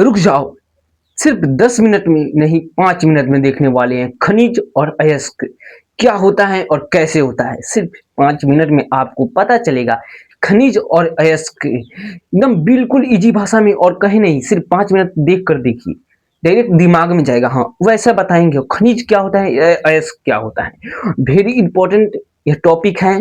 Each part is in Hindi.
रुक जाओ, सिर्फ 10 मिनट में नहीं 5 मिनट में देखने वाले हैं खनिज और अयस्क क्या होता है और कैसे होता है। सिर्फ 5 मिनट में आपको पता चलेगा खनिज और अयस्क, एकदम बिल्कुल इजी भाषा में और कहीं नहीं, सिर्फ 5 मिनट देख कर देखिए, डायरेक्ट दिमाग में जाएगा। हाँ, वैसा बताएंगे खनिज क्या होता है, अयस्क क्या होता है। वेरी इंपॉर्टेंट यह टॉपिक है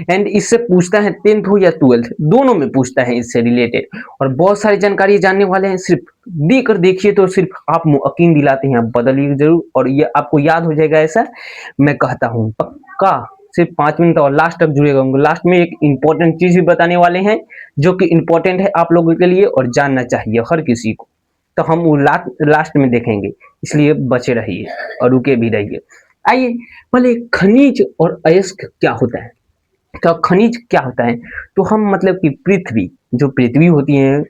एंड इससे पूछता है 10th हो या 12th दोनों में पूछता है इससे रिलेटेड, और बहुत सारी जानकारी जानने वाले हैं। सिर्फ देकर देखिए तो सिर्फ आप यकीन दिलाते हैं, आप बदलिए जरूर और ये आपको याद हो जाएगा, ऐसा मैं कहता हूँ पक्का। सिर्फ 5 मिनट और लास्ट तक जुड़ेगा। लास्ट में एक इंपॉर्टेंट चीज भी बताने वाले हैं जो कि इंपॉर्टेंट है आप लोगों के लिए और जानना चाहिए हर किसी को, तो हम वो लास्ट में देखेंगे, इसलिए बचे रहिए और रुके भी रहिए। आइए पहले खनिज और अयस्क क्या होता है। तो खनिज क्या होता है, तो हम मतलब कि पृथ्वी, जो पृथ्वी होती है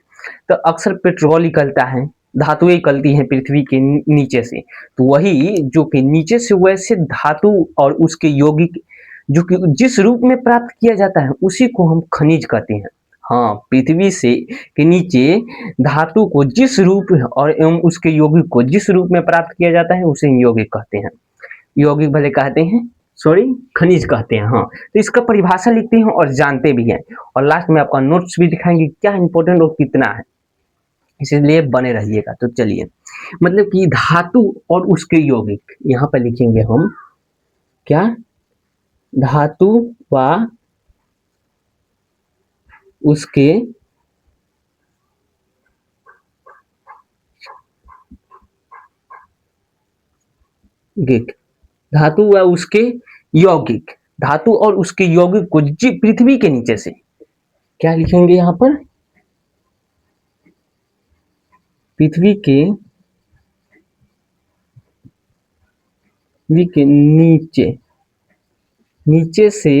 तो अक्सर पेट्रोल निकलता है, धातुएं निकलती हैं पृथ्वी के नीचे से, तो वही जो कि नीचे से वैसे धातु और उसके यौगिक जो कि जिस रूप में प्राप्त किया जाता है उसी को हम खनिज कहते हैं। हाँ, पृथ्वी से के नीचे धातु को जिस रूप और एवं उसके यौगिक को जिस रूप में प्राप्त किया जाता है उसे यौगिक कहते हैं। यौगिक भले कहते हैं, सॉरी, खनिज कहते हैं। हाँ, तो इसका परिभाषा लिखते हैं और जानते भी हैं, और लास्ट में आपका नोट्स भी दिखाएंगे क्या इंपॉर्टेंट और कितना है, इसलिए बने रहिएगा। तो चलिए, मतलब कि धातु और उसके यौगिक यहाँ पर लिखेंगे हम क्या, धातु व उसके यौगिक, धातु व उसके यौगिक, धातु और उसके यौगिक को पृथ्वी के नीचे से क्या लिखेंगे यहाँ पर, पृथ्वी के नीचे नीचे से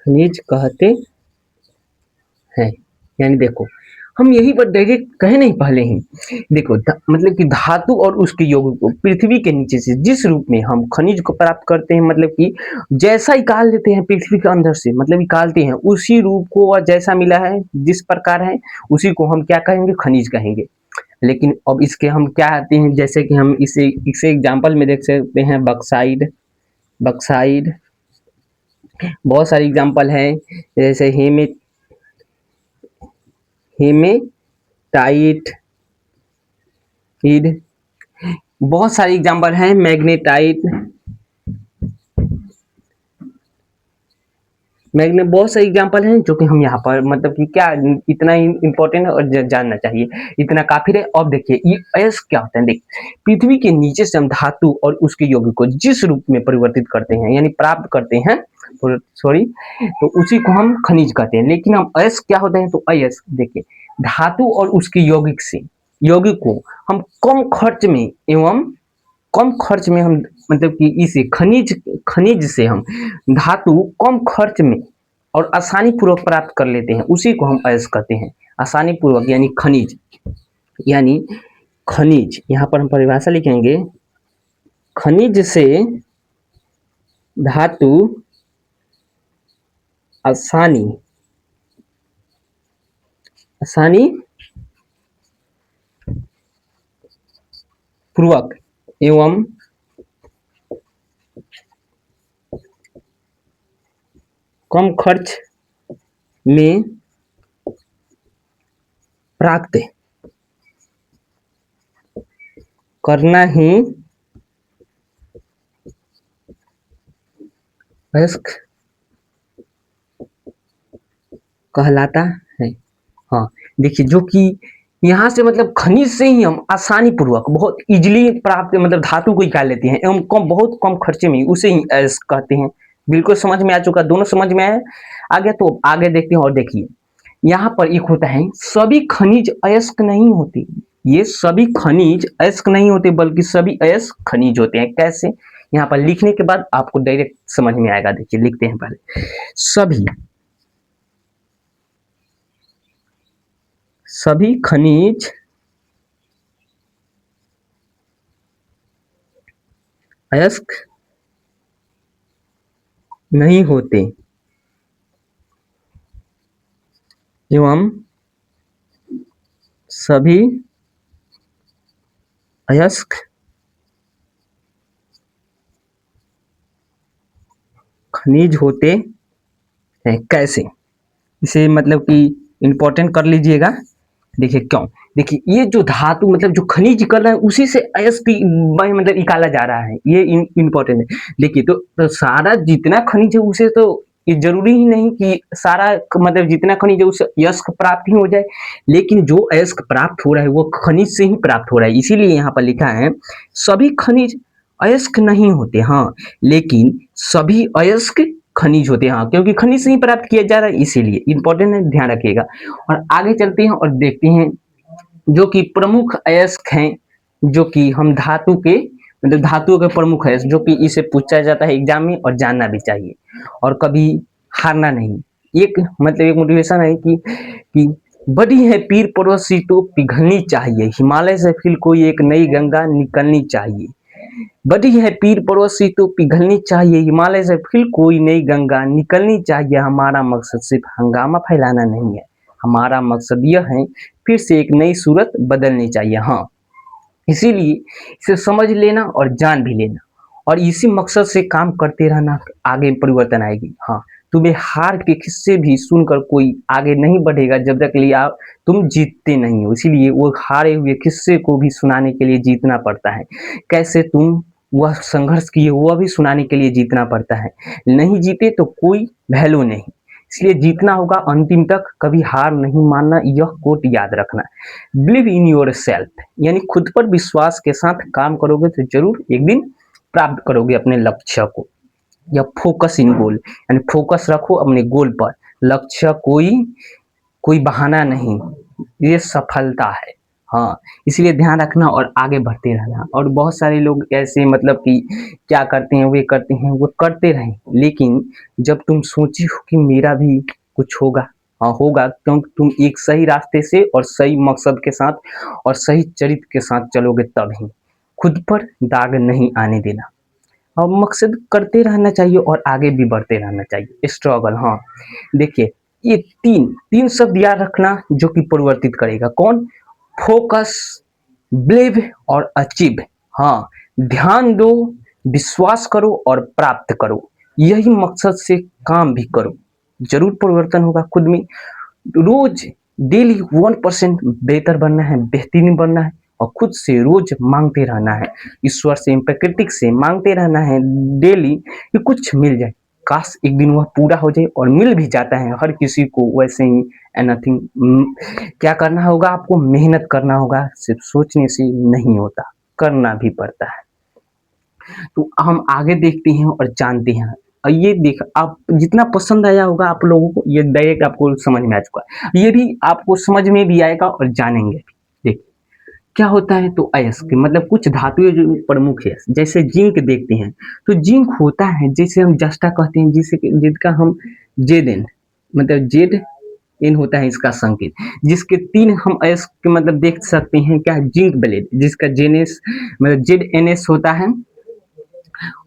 खनिज कहते हैं। यानी देखो, हम यही पर डायरेक्ट कहे नहीं पहले ही, देखो मतलब कि धातु और उसके यौगिक को पृथ्वी के नीचे से जिस रूप में हम खनिज को प्राप्त करते हैं, मतलब कि जैसा निकाल लेते हैं पृथ्वी के अंदर से, मतलब निकालते हैं उसी रूप को, और जैसा मिला है जिस प्रकार है उसी को हम क्या कहेंगे, खनिज कहेंगे। लेकिन अब इसके हम क्या आते हैं, जैसे कि हम इसे एग्जाम्पल में देख सकते हैं, बक्साइड, बक्साइड, बहुत सारी एग्जाम्पल है, जैसे हेमेटाइट, बहुत सारी एग्जाम्पल हैं, मैग्नेटाइट, बहुत सारी एग्जाम्पल हैं जो कि हम यहाँ पर मतलब कि क्या इतना इंपॉर्टेंट है और जानना चाहिए, इतना काफी है। अब देखिए ये अयस्क क्या होता है, देख पृथ्वी के नीचे से हम धातु और उसके यौगिक को जिस रूप में परिवर्तित करते हैं यानी प्राप्त करते हैं, सॉरी, तो उसी को हम खनिज कहते हैं। लेकिन हम अयस्क क्या होते हैं, तो अयस्क देखिए धातु और उसके यौगिक से, यौगिक को हम कम खर्च में एवं कम खर्च में हम मतलब कि इसे खनिज से हम धातु कम खर्च में और आसानी पूर्वक प्राप्त कर लेते हैं, उसी को हम अयस्क कहते हैं। आसानी पूर्वक यानी खनिज, यानी खनिज यहाँ पर हम परिभाषा लिखेंगे, खनिज से धातु आसानी पूर्वक एवं कम खर्च में प्राप्त करना ही अयस्क कहलाता है। हाँ, देखिए जो कि यहाँ से मतलब खनिज से ही हम आसानी पूर्वक बहुत इजीली प्राप्त मतलब धातु को निकाल लेते हैं एवं बहुत कम खर्चे में, उसे ही अयस्क कहते हैं। बिल्कुल समझ में आ चुका, दोनों समझ में आया। आगे तो आगे देखते हैं, और देखिए यहाँ पर एक होता है, सभी खनिज अयस्क नहीं होते, ये सभी खनिज अयस्क नहीं होते बल्कि सभी अयस्क खनिज होते हैं। कैसे, यहाँ पर लिखने के बाद आपको डायरेक्ट समझ में आएगा। देखिए लिखते हैं पहले, सभी खनिज अयस्क नहीं होते एवं सभी अयस्क खनिज होते हैं। कैसे? इसे मतलब कि इम्पोर्टेंट कर लीजिएगा। देखिए क्यों, देखिए ये जो धातु मतलब जो खनिज निकल रहा है उसी से अयस्क मतलब निकाला जा रहा है, ये इम्पोर्टेंट है। देखिए तो सारा जितना खनिज है उसे तो ये जरूरी ही नहीं कि सारा मतलब जितना खनिज है उसे अयस्क प्राप्त ही हो जाए, लेकिन जो अयस्क प्राप्त हो रहा है वो खनिज से ही प्राप्त हो रहा है। इसीलिए यहाँ पर लिखा है सभी खनिज अयस्क नहीं होते, हाँ, लेकिन सभी अयस्क खनिज होते हैं, हाँ, क्योंकि खनिज से ही प्राप्त किया जा रहा है, इसीलिए इंपॉर्टेंट है, ध्यान रखिएगा। और आगे चलते हैं और देखते हैं जो कि प्रमुख अयस्क हैं, जो कि हम धातु के मतलब धातुओं के प्रमुख अयस्क, जो कि इसे पूछा जाता है एग्जाम में और जानना भी चाहिए और कभी हारना नहीं। एक मतलब एक मोटिवेशन है कि बड़ी है पीर पड़ोसी तो पिघलनी चाहिए, हिमालय से फिर कोई एक नई गंगा निकलनी चाहिए। बड़ी है पीर पड़ोसी तो पिघलनी चाहिए, हिमालय से फिर कोई नई गंगा निकलनी चाहिए। हमारा मकसद सिर्फ हंगामा फैलाना नहीं है, हमारा मकसद यह है फिर से एक नई सूरत बदलनी चाहिए। हाँ, इसीलिए इसे समझ लेना और जान भी लेना और इसी मकसद से काम करते रहना, आगे परिवर्तन आएगी। हाँ, तुम्हें हार के किस्से भी सुनकर कोई आगे नहीं बढ़ेगा जब तक लिया तुम जीतते नहीं हो। इसीलिए वो हारे हुए किस्से को भी सुनाने के लिए जीतना पड़ता है। कैसे तुम वह संघर्ष किए वह भी सुनाने के लिए जीतना पड़ता है। नहीं जीते तो कोई वैल्यू नहीं, इसलिए जीतना होगा अंतिम तक, कभी हार नहीं मानना, यह कोट याद रखना। बिलीव इन योर सेल्फ, यानी खुद पर विश्वास के साथ काम करोगे तो जरूर एक दिन प्राप्त करोगे अपने लक्ष्य को। या फोकस इन गोल, यानी फोकस रखो अपने गोल पर, लक्ष्य कोई कोई बहाना नहीं, ये सफलता है। हाँ, इसलिए ध्यान रखना और आगे बढ़ते रहना। और बहुत सारे लोग ऐसे मतलब कि क्या करते हैं, वे करते हैं, वो करते रहें, लेकिन जब तुम सोची हो कि मेरा भी कुछ होगा, हाँ होगा, क्योंकि तुम एक सही रास्ते से और सही मकसद के साथ और सही चरित्र के साथ चलोगे तभी। खुद पर दाग नहीं आने देना और मकसद करते रहना चाहिए और आगे भी बढ़ते रहना चाहिए। स्ट्रगल, हाँ, देखिए ये तीन तीन शब्द याद रखना जो कि परिवर्तित करेगा। कौन? फोकस, बिलीव और अचीव। हाँ, ध्यान दो, विश्वास करो और प्राप्त करो, यही मकसद से काम भी करो, जरूर परिवर्तन होगा खुद में। रोज डेली 1% बेहतर बनना है, बेहतरीन बनना है और खुद से रोज मांगते रहना है, ईश्वर से, प्रकृति से मांगते रहना है डेली कि कुछ मिल जाए। काश एक दिन वह पूरा हो जाए और मिल भी जाता है हर किसी को वैसे ही। एनथिंग क्या करना होगा आपको? मेहनत करना होगा, सिर्फ सोचने से नहीं होता, करना भी पड़ता है। तो हम आगे देखते हैं और जानते हैं। और ये देख आप जितना पसंद आया होगा आप लोगों को, ये डायरेक्ट आपको समझ में आ चुका है, ये भी आपको समझ में भी आएगा और जानेंगे भी। देखिए क्या होता है, तो अयस्क मतलब कुछ धातुएं जो प्रमुख है, जैसे जिंक देखते हैं, तो जिंक होता है जैसे हम जस्टा कहते हैं, जिसे जिसका हम जेड एन मतलब जेड एन होता है इसका संकेत, जिसके तीन हम अयस्क मतलब देख सकते हैं। क्या? जिंक ब्लेड, जिसका जेनेस मतलब जेड एन एस होता है।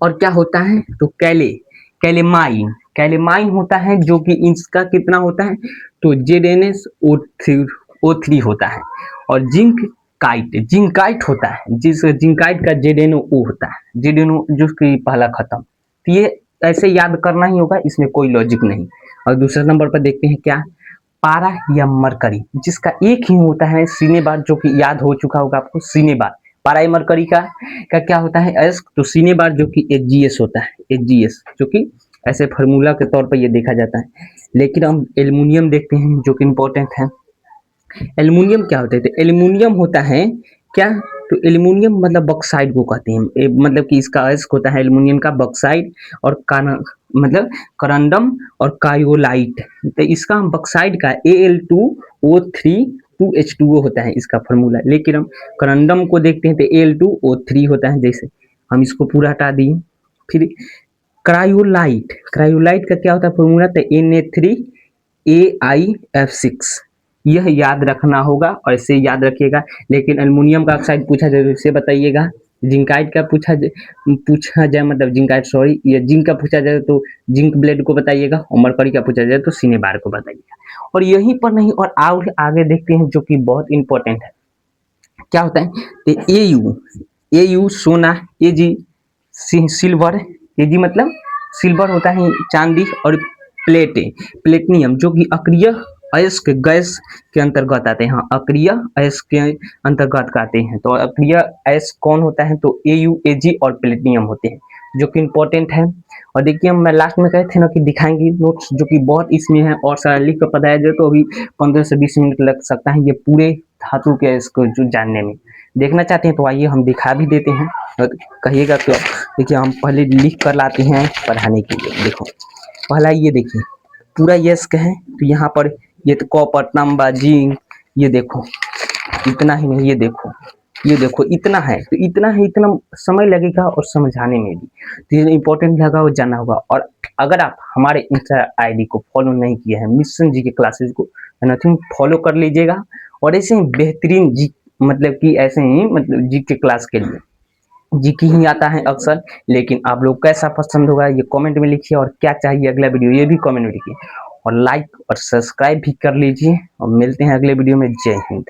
और क्या होता है, तो कैलेमाइन कैलेमाइन होता है, जो कि इसका कितना होता है, तो ZnSO3 होता है। और जिंकाइट होता है, जिस जिंकाइट का ZnO होता है, ZnO जो कि पहला खत्म। तो ये ऐसे याद करना ही होगा, इसमें कोई लॉजिक नहीं। और दूसरे नंबर पर देखते हैं क्या, पारा या मरकरी, जिसका एक ही होता है सीने बार, जो कि याद हो चुका होगा आपको, सीने बार। पारा या मरकरी का क्या होता है अयस्क, तो सीने बार जो कि HgS होता है, HgS जो कि ऐसे फार्मूला के तौर पर ये देखा जाता है। लेकिन हम एल्युमिनियम देखते हैं जो कि इंपॉर्टेंट है। एल्युमिनियम क्या होता है, तो एल्युमिनियम होता है क्या, तो एल्युमिनियम मतलब बॉक्साइड को कहते हैं, मतलब कि इसका अयस्क होता है एल्युमिनियम का बॉक्साइड और मतलब करंडम और कायोलाइट। तो इसका हम बॉक्साइड का Al2O3 2H2O होता है इसका फार्मूला। लेकिन हम करंडम को देखते हैं तो Al2O3 होता है। जैसे हम इसको पूरा हटा दिए, फिर क्रायोलाइट, क्रायोलाइट का क्या होता है फॉर्मूला, तो Na3AI F6, यह याद रखना होगा और इसे याद रखिएगा। लेकिन एल्युमिनियम का ऑक्साइड पूछा जाए तो इसे बताइएगा। जिंकाइट का पूछा जाए मतलब जिंकाइट सॉरी, ये जिंक का पूछा जाए तो जिंक ब्लेड को बताइएगा, और मरकरी का पूछा जाए तो सिनेबार को बताइएगा। और यहीं पर नहीं, और आगे देखते हैं जो कि बहुत इंपॉर्टेंट है, क्या होता है, तो एयू सोना, एजी सिल्वर, एजी मतलब सिल्वर होता है चांदी, और प्लेटिनियम जो कि अक्रिय अयस्क गैस के अंतर्गत आते हैं। हाँ, अक्रिय अयस्क के अंतर्गत आते हैं। तो अक्रिय अयस्क कौन होता है, तो एयू, एजी और प्लेटिनियम होते हैं, जो कि इंपॉर्टेंट है। और देखिए मैं लास्ट में कहे थे ना कि दिखाएंगे नोट्स जो कि बहुत इसमें है, और सारा लिख कर बताया जाए तो अभी 15 से 20 मिनट लग सकता है ये पूरे धातु के इसको जो जानने में। देखना चाहते हैं तो आइए हम दिखा भी देते हैं, और कहिएगा तो। देखिए हम पहले लिख कर लाते हैं पढ़ाने के लिए। देखो पहला ये देखिए पूरा यस्क है, तो यहाँ पर ये तो कॉपर, तांबा, जिंक, ये देखो इतना ही नहीं, ये देखो इतना है, तो इतना है, इतना समय लगेगा और समझाने में भी, तो ये इंपॉर्टेंट लगा वो जानना होगा। और अगर आप हमारे इंस्टा आईडी को फॉलो नहीं किए हैं, मिशन जी के क्लासेस को, नथिंग फॉलो कर लीजिएगा। और ऐसे ही बेहतरीन जी मतलब कि ऐसे ही मतलब जी के क्लास के लिए जी की ही आता है अक्सर। लेकिन आप लोग कैसा पसंद होगा ये कमेंट में लिखिए, और क्या चाहिए अगला वीडियो ये भी कमेंट में लिखिए, और लाइक और सब्सक्राइब भी कर लीजिए। और मिलते हैं अगले वीडियो में। जय हिंद।